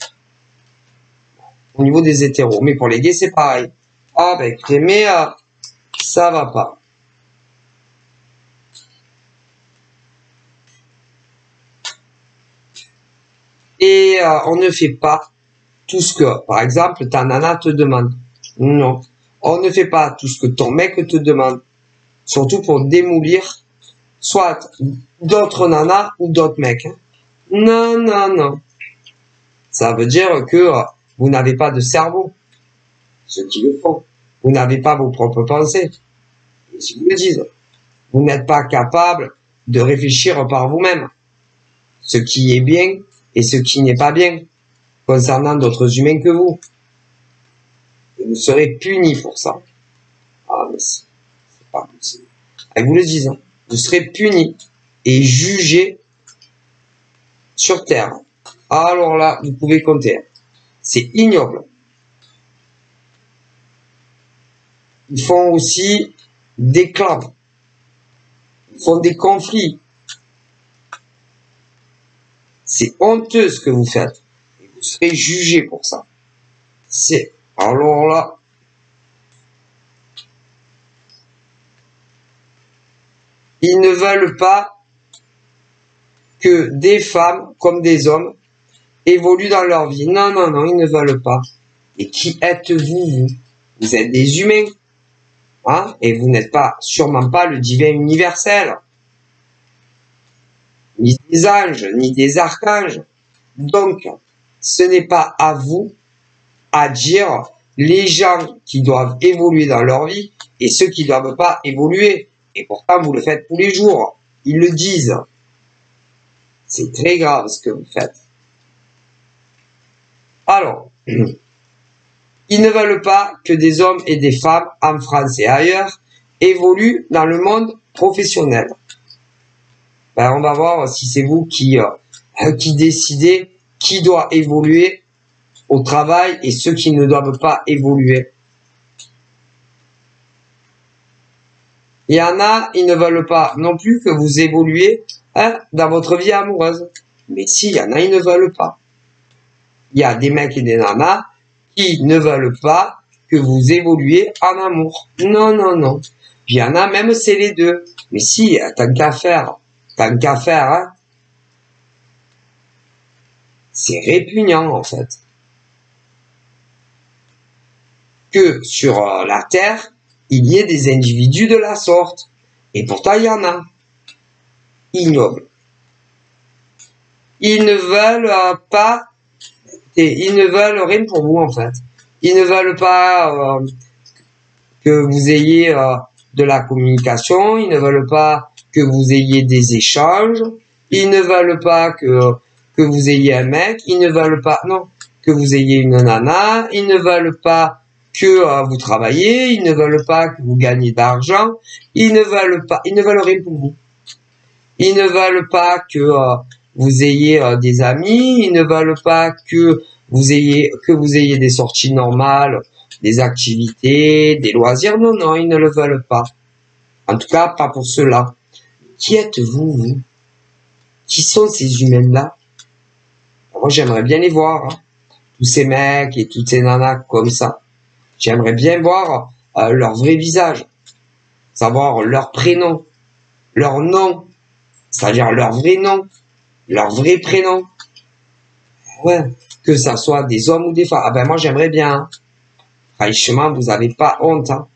Au niveau des hétéros. Mais pour les gays, c'est pareil. Ah, ben, écoutez, mais ça va pas. Et on ne fait pas tout ce que, par exemple, ta nana te demande. Non. On ne fait pas tout ce que ton mec te demande. Surtout pour démolir soit d'autres nanas ou d'autres mecs. Hein. Non, non, non. Ça veut dire que vous n'avez pas de cerveau. Ceux qui le font. Vous n'avez pas vos propres pensées. Et si vous le disent, vous n'êtes pas capable de réfléchir par vous-même. Ce qui est bien et ce qui n'est pas bien concernant d'autres humains que vous. Et vous serez punis pour ça. Ah, mais c'est pas possible. Et vous le dites, hein, vous serez punis et jugés sur terre. Alors là, vous pouvez compter. C'est ignoble. Ils font aussi des clans. Ils font des conflits. C'est honteux ce que vous faites. Et vous serez jugés pour ça. C'est, alors là, Ils ne veulent pas que des femmes comme des hommes évoluent dans leur vie. Non, non, non, ils ne veulent pas. Et qui êtes-vous, vous? Vous êtes des humains. Hein? Et vous n'êtes pas, sûrement pas le divin universel. Ni des anges, ni des archanges. Donc, ce n'est pas à vous à dire les gens qui doivent évoluer dans leur vie et ceux qui ne doivent pas évoluer. Et pourtant, vous le faites tous les jours. Ils le disent. C'est très grave ce que vous faites. Alors, ils ne veulent pas que des hommes et des femmes en France et ailleurs évoluent dans le monde professionnel. Ben, on va voir si c'est vous qui décidez qui doit évoluer au travail et ceux qui ne doivent pas évoluer. Il y en a, ils ne veulent pas non plus que vous évoluiez dans votre vie amoureuse. Mais si, il y en a, ils ne veulent pas. Il y a des mecs et des nanas qui ne veulent pas que vous évoluiez en amour. Non, non, non. Puis il y en a, même c'est les deux. Mais si, tant qu'à faire, hein. C'est répugnant, en fait. Que sur la Terre, il y ait des individus de la sorte. Et pourtant, il y en a. Ignobles. Ils ne veulent pas, et ils ne veulent rien pour vous, en fait. Ils ne veulent pas que vous ayez de la communication. Ils ne veulent pas que vous ayez des échanges. Ils ne veulent pas que vous ayez un mec. Ils ne veulent pas, non, que vous ayez une nana. Ils ne veulent pas que vous travaillez. Ils ne veulent pas que vous gagnez d'argent. Ils ne veulent rien pour vous. Ils ne veulent pas que vous ayez des amis. Ils ne veulent pas que vous ayez des sorties normales, des activités, des loisirs. Non, non, ils ne le veulent pas. En tout cas, pas pour cela. Qui êtes-vous, vous? Qui sont ces humains-là? Moi, j'aimerais bien les voir. Hein. Tous ces mecs et toutes ces nanas comme ça. J'aimerais bien voir leur vrai visage. Savoir leur prénom, leur nom. C'est-à-dire leur vrai nom, leur vrai prénom. Ouais, que ça soit des hommes ou des femmes. Ah ben moi j'aimerais bien. Hein. Franchement, vous avez pas honte. Hein.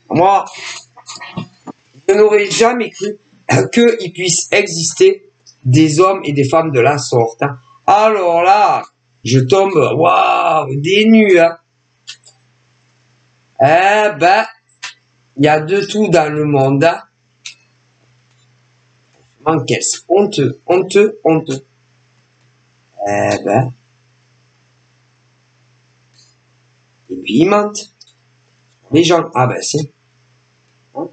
Moi, je n'aurais jamais cru qu'il puisse exister des hommes et des femmes de la sorte. Hein. Alors là, je tombe, waouh, des nues. Hein. Eh ben, il y a de tout dans le monde. Hein. Qu'est-ce honteux, honteux, honteux. Eh ben. Et puis ils mentent. Les gens, ah ben c'est. Hein?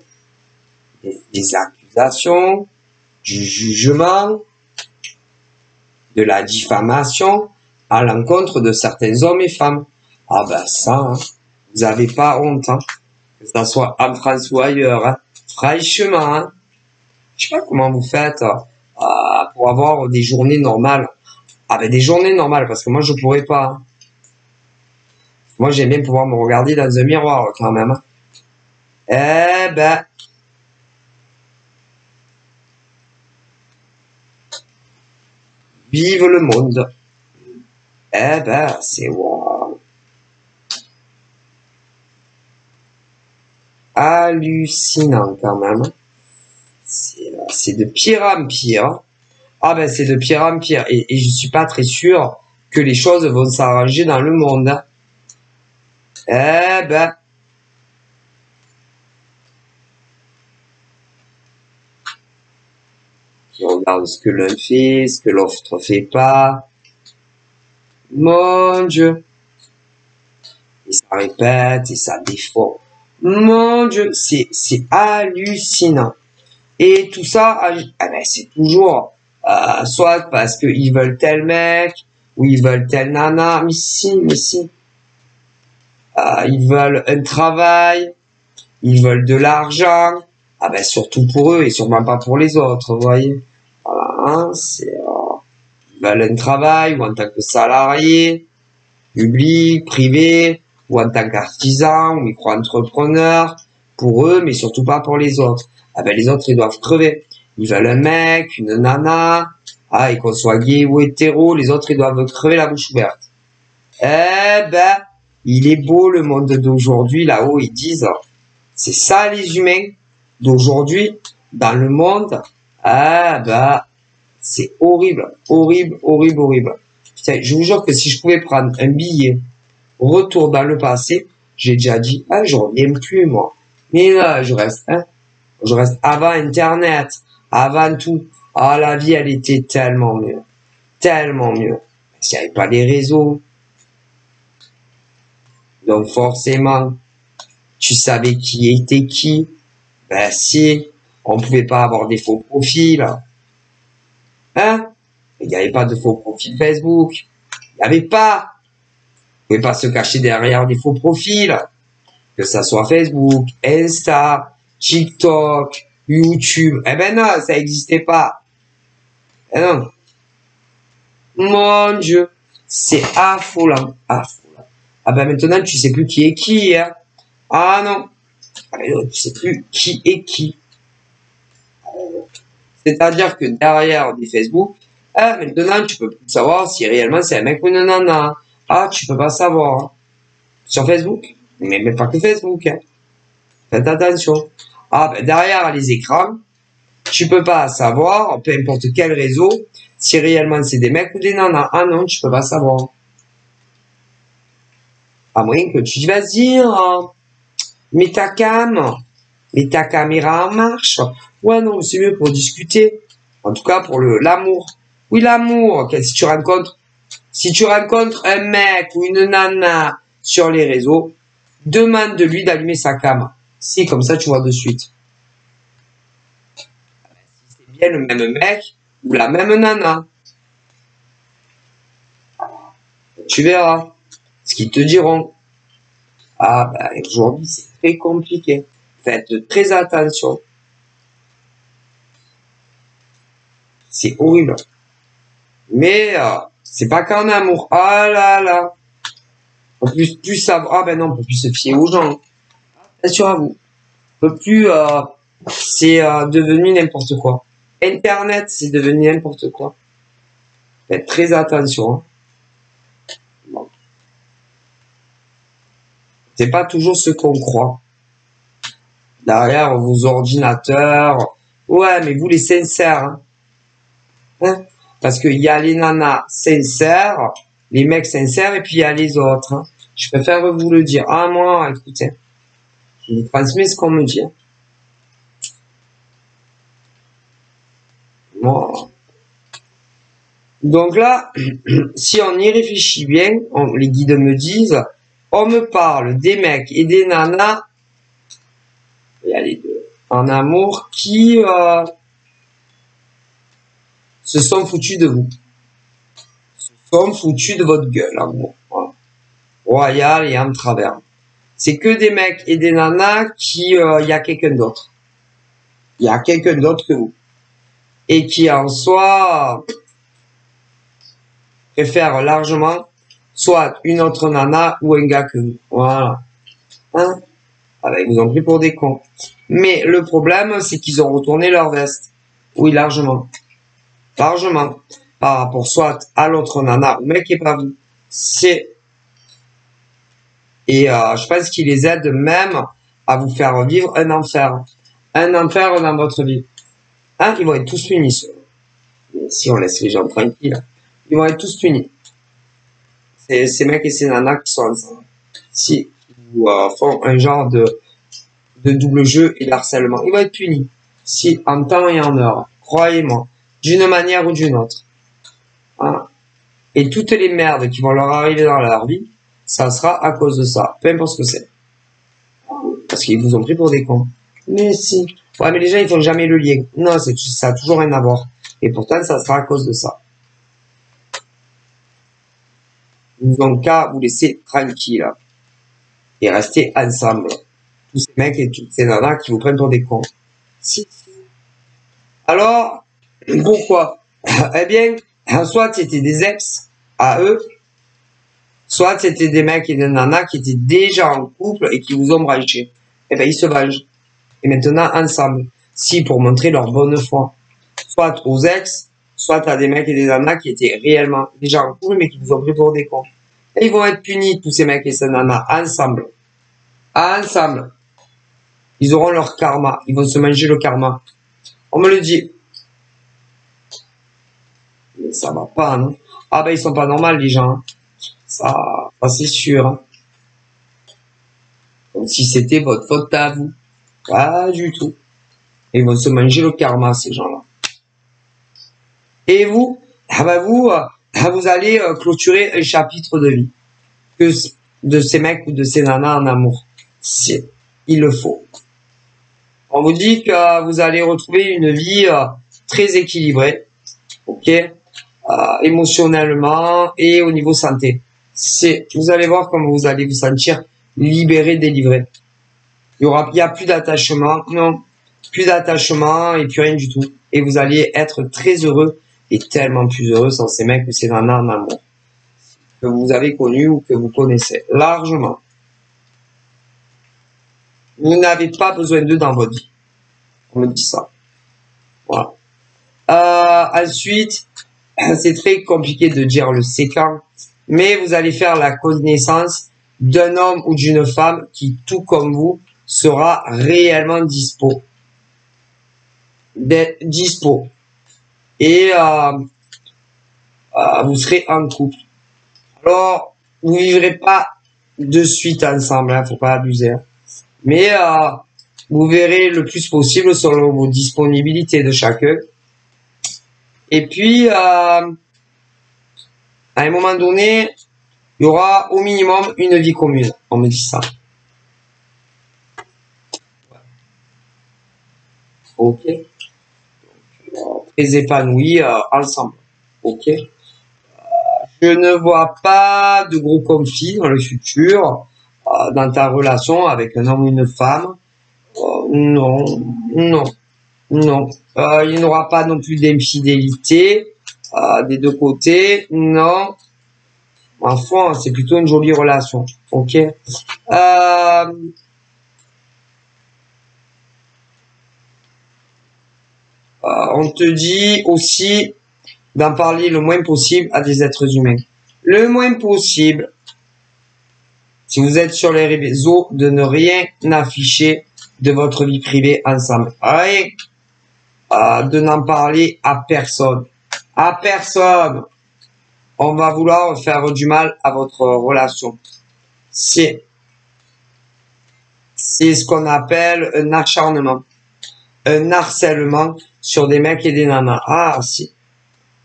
Des accusations, du jugement, de la diffamation à l'encontre de certains hommes et femmes. Ah ben ça, hein, vous avez pas honte, hein, que ça soit en France ou ailleurs. Hein. Franchement, hein, je sais pas comment vous faites pour avoir des journées normales. Ah ben des journées normales, parce que moi je pourrais pas. Hein. Moi j'aime bien pouvoir me regarder dans un miroir quand même. Hein. Eh ben, vive le monde. Eh ben, c'est wow. Hallucinant quand même. C'est de pire en pire. Ah ben c'est de pire en pire. Et je suis pas très sûr que les choses vont s'arranger dans le monde. Eh ben. Qui regarde ce que l'un fait, ce que l'autre fait pas. Mon Dieu. Et ça répète et ça défend. Mon Dieu, c'est hallucinant. Et tout ça, ah ben c'est toujours soit parce qu'ils veulent tel mec, ou ils veulent tel nana, mais si. Ils veulent un travail, ils veulent de l'argent, ah ben surtout pour eux et sûrement pas pour les autres, vous voyez. Voilà, hein, ils veulent un travail ou en tant que salarié, public, privé, ou en tant qu'artisan ou micro-entrepreneur, pour eux, mais surtout pas pour les autres. Ah ben les autres, ils doivent crever. Ils veulent un mec, une nana, et qu'on soit gay ou hétéro, les autres, ils doivent crever la bouche ouverte. Eh ben, il est beau le monde d'aujourd'hui, là-haut, ils disent, c'est ça les humains d'aujourd'hui, dans le monde. Ah ben, c'est horrible, horrible, horrible, horrible. Putain, je vous jure que si je pouvais prendre un billet, retour dans le passé, j'ai déjà dit, je reviens plus, moi. Mais là, je reste avant Internet, avant tout. Ah, la vie, elle était tellement mieux. Tellement mieux. S'il n'y avait pas les réseaux. Donc, forcément, tu savais qui était qui. Ben, si, on pouvait pas avoir des faux profils. Hein? Il n'y avait pas de faux profils Facebook. Il n'y avait pas. Vous pouvez pas se cacher derrière des faux profils. Que ça soit Facebook, Insta, TikTok, YouTube. Eh ben non, ça n'existait pas. Eh non. Mon Dieu. C'est affolant. Affolant. Ah ben maintenant, tu sais plus qui est qui, hein. Ah non. Ah ben non, tu sais plus qui est qui. C'est-à-dire que derrière des Facebook, maintenant, tu peux plus savoir si réellement c'est un mec ou une nana. Ah, tu peux pas savoir. Hein. Sur Facebook. Mais pas que Facebook, hein. Faites attention. Ah, ben derrière les écrans, tu peux pas savoir, peu importe quel réseau, si réellement c'est des mecs ou des nanas. Ah non, tu peux pas savoir. À moins que tu vas dire, mets ta caméra en marche. Ouais, non, c'est mieux pour discuter. En tout cas, pour l'amour. Oui, l'amour. Si tu rencontres un mec ou une nana sur les réseaux, demande de lui d'allumer sa cam. Si, comme ça, tu vois de suite. Si c'est bien le même mec ou la même nana. Tu verras ce qu'ils te diront. Ah, ben, aujourd'hui, c'est très compliqué. Faites très attention. C'est horrible. Mais, c'est pas qu'en amour. Ah là là. En plus savoir. Ah ben non, on peut plus se fier aux gens. Attention à vous. On peut plus, c'est devenu n'importe quoi. Internet, c'est devenu n'importe quoi. Faites très attention. Hein. Bon. C'est pas toujours ce qu'on croit. Derrière vos ordinateurs. Ouais, mais vous les sincères. Hein. Hein? Parce qu'il y a les nanas sincères, les mecs sincères, et puis il y a les autres. Hein. Je préfère vous le dire. Ah, moi, écoutez, je vous transmets ce qu'on me dit. Moi. Donc là, si on y réfléchit bien, les guides me disent, on me parle des mecs et des nanas, il y a les deux, en amour, qui se sont foutus de vous. Se sont foutus de votre gueule, en gros. Voilà. Royal et en travers. C'est que des mecs et des nanas qui, il y a quelqu'un d'autre. Il y a quelqu'un d'autre que vous. Et qui en soi préfère largement soit une autre nana ou un gars que vous. Voilà. Hein? Ah ben, ils vous ont pris pour des cons. Mais le problème, c'est qu'ils ont retourné leur veste. Oui, largement. Largement. Par rapport soit à l'autre nana ou mec et pas vous. Et je pense qu'ils les aident même à vous faire vivre un enfer. Un enfer dans votre vie. Hein, ils vont être tous punis. Si on laisse les gens tranquilles, ils vont être tous punis. C'est ces mecs et ces nanas qui sont ensemble. Si vous font un genre de double jeu et d'harcèlement, ils vont être punis. Si en temps et en heure, croyez-moi, d'une manière ou d'une autre. Hein. Et toutes les merdes qui vont leur arriver dans leur vie, ça sera à cause de ça. Peu importe ce que c'est. Parce qu'ils vous ont pris pour des cons. Mais si. Ouais, mais les gens, ils font jamais le lien. Non, ça a toujours rien à voir. Et pourtant, ça sera à cause de ça. Ils n'ont qu'à vous laisser tranquille. Et rester ensemble. Tous ces mecs et toutes ces nanas qui vous prennent pour des cons. Si. Alors, pourquoi? Eh bien, soit c'était des ex à eux, soit c'était des mecs et des nanas qui étaient déjà en couple et qui vous ont branché. et ben ils se vengent. Et maintenant, ensemble, si pour montrer leur bonne foi, soit aux ex, soit à des mecs et des nanas qui étaient réellement déjà en couple, mais qui vous ont pris pour des cons. Et ils vont être punis, tous ces mecs et ces nanas, ensemble. Ensemble. Ils auront leur karma. Ils vont se manger le karma. On me le dit. Mais ça va pas, non? Ah ben, ils sont pas normaux, les gens. Hein. Ça c'est sûr. Hein. Comme si c'était votre faute à vous. Pas du tout. Ils vont se manger le karma, ces gens-là. Et vous, ah ben vous allez clôturer un chapitre de vie. Que de ces mecs ou de ces nanas en amour. Il le faut. On vous dit que vous allez retrouver une vie très équilibrée. Ok? Émotionnellement et au niveau santé. Vous allez voir comment vous allez vous sentir libéré, délivré. Il y a plus d'attachement, non, plus d'attachement et plus rien du tout. Et vous allez être très heureux et tellement plus heureux sans ces mecs ou ces nanas en amour que vous avez connus ou que vous connaissez largement. Vous n'avez pas besoin d'eux dans votre vie. On me dit ça. Voilà. Ensuite, c'est très compliqué de dire le séquent, mais vous allez faire la connaissance d'un homme ou d'une femme qui, tout comme vous, sera réellement dispo. Dispo. Et vous serez en couple. Alors, vous vivrez pas de suite ensemble, hein, faut pas abuser. Hein. Mais vous verrez le plus possible selon vos disponibilités de chacun. Et puis, à un moment donné, il y aura au minimum une vie commune. On me dit ça. Ok. Très épanouis ensemble. Ok. Je ne vois pas de gros conflits dans le futur dans ta relation avec un homme ou une femme. Non, non, non. Il n'y aura pas non plus d'infidélité des deux côtés. Non. Enfin, c'est plutôt une jolie relation. Ok. On te dit aussi d'en parler le moins possible à des êtres humains. Le moins possible. Si vous êtes sur les réseaux, de ne rien afficher de votre vie privée ensemble. Rien. De n'en parler à personne. À personne. On va vouloir faire du mal à votre relation. C'est ce qu'on appelle un acharnement. Un harcèlement sur des mecs et des nanas. Ah, si.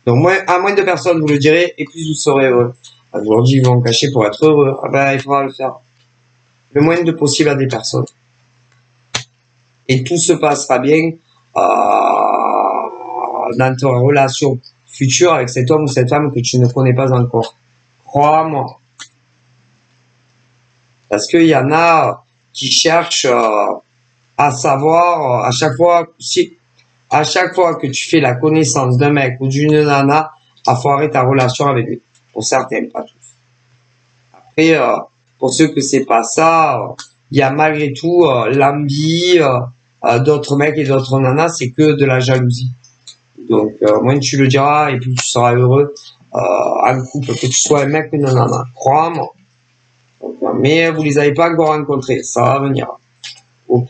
Donc, à moins de personnes, vous le direz, et plus vous serez heureux. Aujourd'hui, ils vont cacher pour être heureux. Ah ben, il faudra le faire. Le moins de possible à des personnes. Et tout se passera bien dans ta relation future avec cet homme ou cette femme que tu ne connais pas encore. Crois-moi. Parce qu'il y en a qui cherchent à savoir à chaque fois que tu fais la connaissance d'un mec ou d'une nana, à foirer ta relation avec lui. Pour certains, pas tous. Après, pour ceux que c'est pas ça, il y a malgré tout l'envie d'autres mecs et d'autres nanas, c'est que de la jalousie. Donc, moins tu le diras et plus tu seras heureux en couple, que tu sois un mec ou une nana. Crois-moi. Mais vous les avez pas encore rencontrés, ça va venir. Ok.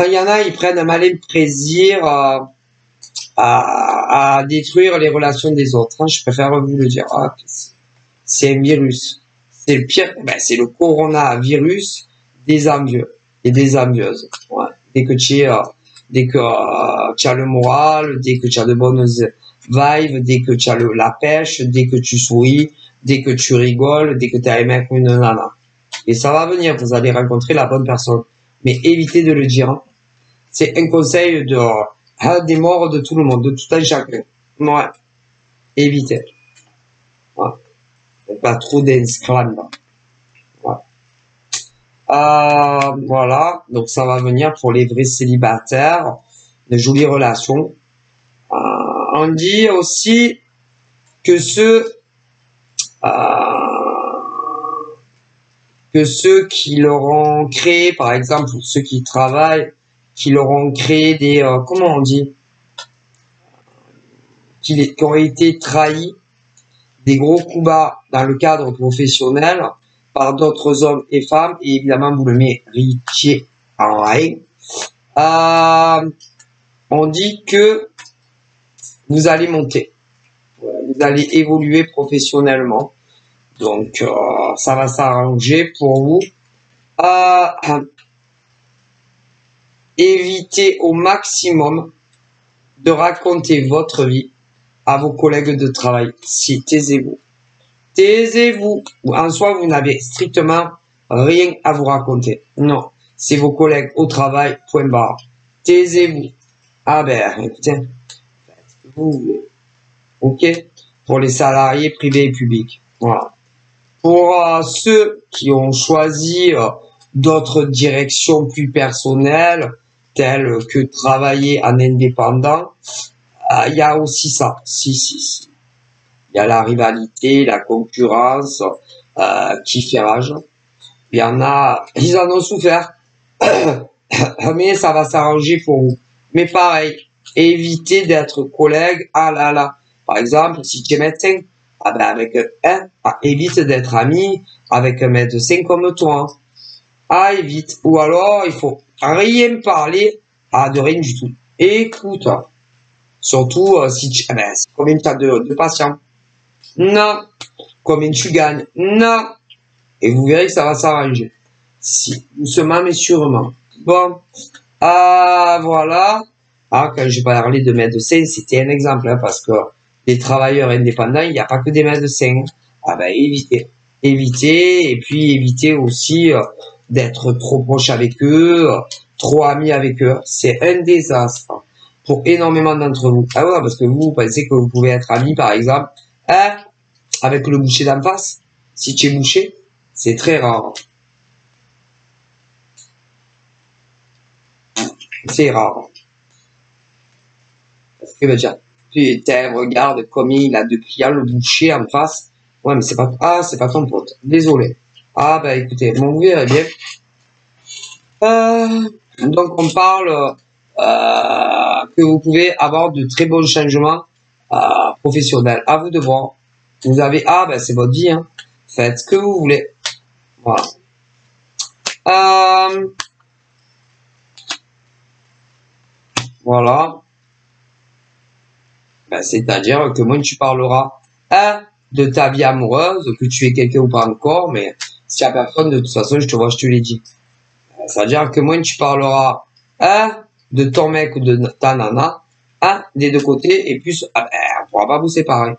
Il y en a, ils prennent un malin plaisir à détruire les relations des autres. Hein. Je préfère vous le dire. Ah, c'est un virus. C'est le pire. Ben, c'est le coronavirus des envieux et des envieuses. Ouais. Dès que tu as le moral, dès que tu as de bonnes vibes, dès que tu as la pêche, dès que tu souris, dès que tu rigoles, dès que tu as un mec ou une nana. Et ça va venir, vous allez rencontrer la bonne personne. Mais évitez de le dire. Hein. C'est un conseil des morts de tout le monde, de tout un chacun. Ouais. Évitez. Ouais. Pas trop d'esclaves. Ouais. Voilà. Donc ça va venir pour les vrais célibataires. De jolies relations. On dit aussi que ceux que ceux qui leur ont créé, par exemple, ceux qui travaillent, qui leur ont créé des, comment on dit, qui ont été trahis, des gros coups bas dans le cadre professionnel par d'autres hommes et femmes, et évidemment vous le méritiez en règle. On dit que vous allez monter, vous allez évoluer professionnellement, donc ça va s'arranger pour vous. Évitez au maximum de raconter votre vie à vos collègues de travail. Si, taisez-vous. Taisez-vous. En soi, vous n'avez strictement rien à vous raconter. Non, c'est vos collègues au travail, point barre. Taisez-vous. Ah ben, écoutez, faites ce que vous voulez. Ok? Pour les salariés privés et publics. Voilà. Pour ceux qui ont choisi d'autres directions plus personnelles, telles que travailler en indépendant, il y a aussi ça. Si. Il y a la rivalité, la concurrence qui fait rage. Il y en a, ils en ont souffert. Mais ça va s'arranger pour vous. Mais pareil, évitez d'être collègue. Ah là là. Par exemple, si tu es médecin, ah ben avec évite d'être ami avec un médecin comme toi. Ah, évite. Ou alors, il faut rien parler de rien du tout. Écoute. Surtout si tu, combien tu as de patients. Non. Combien tu gagnes. Non. Et vous verrez que ça va s'arranger. Si, doucement mais sûrement. Bon. Voilà. Quand je parlais de médecins, c'était un exemple, parce que les travailleurs indépendants, il n'y a pas que des médecins. Évitez. Évitez, et puis évitez aussi d'être trop proche avec eux, trop amis avec eux. C'est un désastre pour énormément d'entre vous. Ah ouais, parce que vous pensez que vous pouvez être amis, par exemple, avec le boucher d'en face. Si tu es boucher, c'est très rare. C'est rare. Parce que, déjà, putain, regarde comme il a de clients, le boucher en face. Ouais, mais c'est pas ton pote. Désolé. Écoutez, vous verrez bien. Donc, on parle que vous pouvez avoir de très bons changements professionnels. À vous de voir. Vous avez, c'est votre vie, hein. Faites ce que vous voulez. Voilà. Voilà. C'est-à-dire que moins tu parleras, de ta vie amoureuse, que tu es quelqu'un ou pas encore, mais si y a personne, de toute façon, je te l'ai dit. C'est-à-dire que moins tu parleras, de ton mec ou de ta nana, des deux côtés, et plus, on pourra pas vous séparer.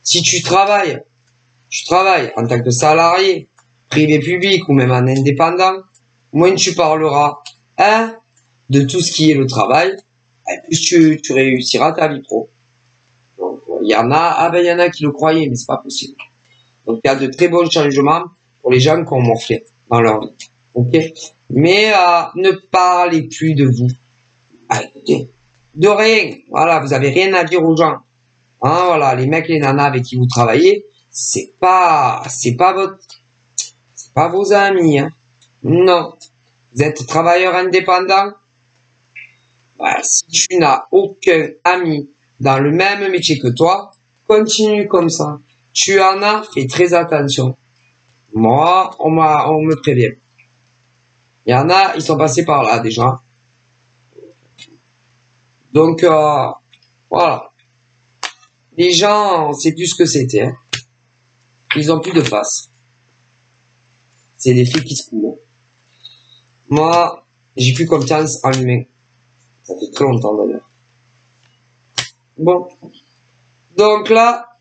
Si tu travailles en tant que salarié, privé public ou même en indépendant, moins tu parleras, de tout ce qui est le travail, et plus tu réussiras ta vie pro. Donc, il y en a qui le croyaient, mais c'est pas possible. Donc, il y a de très bons changements pour les gens qui ont morflé dans leur vie. Ok? Mais, ne parlez plus de vous. Écoutez, de rien. Voilà, vous avez rien à dire aux gens. Voilà, les mecs, les nanas avec qui vous travaillez, c'est pas vos amis, hein. Non. Vous êtes travailleur indépendant. Si tu n'as aucun ami dans le même métier que toi, continue comme ça. Tu en as, fais très attention. Moi, on me prévient. Il y en a, ils sont passés par là déjà. Donc, voilà. Les gens, c'est plus ce que c'était. Hein. Ils ont plus de face. C'est des filles qui se coulent. Moi, j'ai plus confiance en l'humain. Ça fait très longtemps d'ailleurs. Bon. Donc là,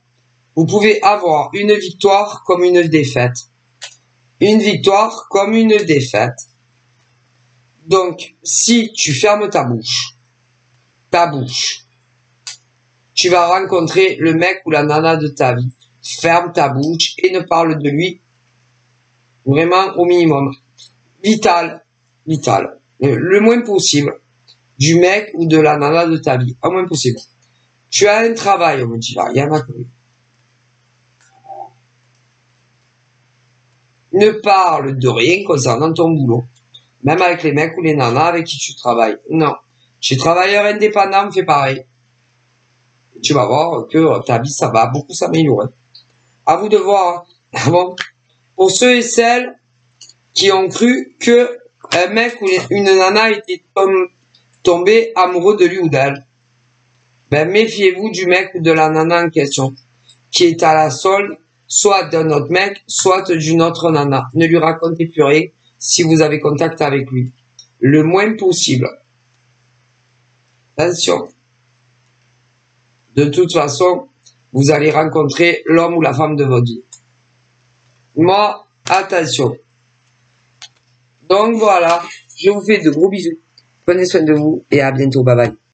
vous pouvez avoir une victoire comme une défaite. Une victoire comme une défaite. Donc, si tu fermes ta bouche, tu vas rencontrer le mec ou la nana de ta vie. Ferme ta bouche et ne parle de lui vraiment au minimum. Vital. Le moins possible. Du mec ou de la nana de ta vie. Au moins possible. Tu as un travail, on me dit là. Il y en a que Ne parle de rien concernant ton boulot. Même avec les mecs ou les nanas avec qui tu travailles. Non. Chez travailleur indépendant, fais pareil. Tu vas voir que ta vie, ça va beaucoup s'améliorer. À vous de voir. Bon. Pour ceux et celles qui ont cru que un mec ou une nana était tombé amoureux de lui ou d'elle, ben méfiez-vous du mec ou de la nana en question, qui est à la solde, soit d'un autre mec, soit d'une autre nana. Ne lui racontez plus rien si vous avez contact avec lui. Le moins possible. Attention. De toute façon, vous allez rencontrer l'homme ou la femme de votre vie. Moi, attention. Donc voilà, je vous fais de gros bisous. Prenez soin de vous et à bientôt. Bye bye.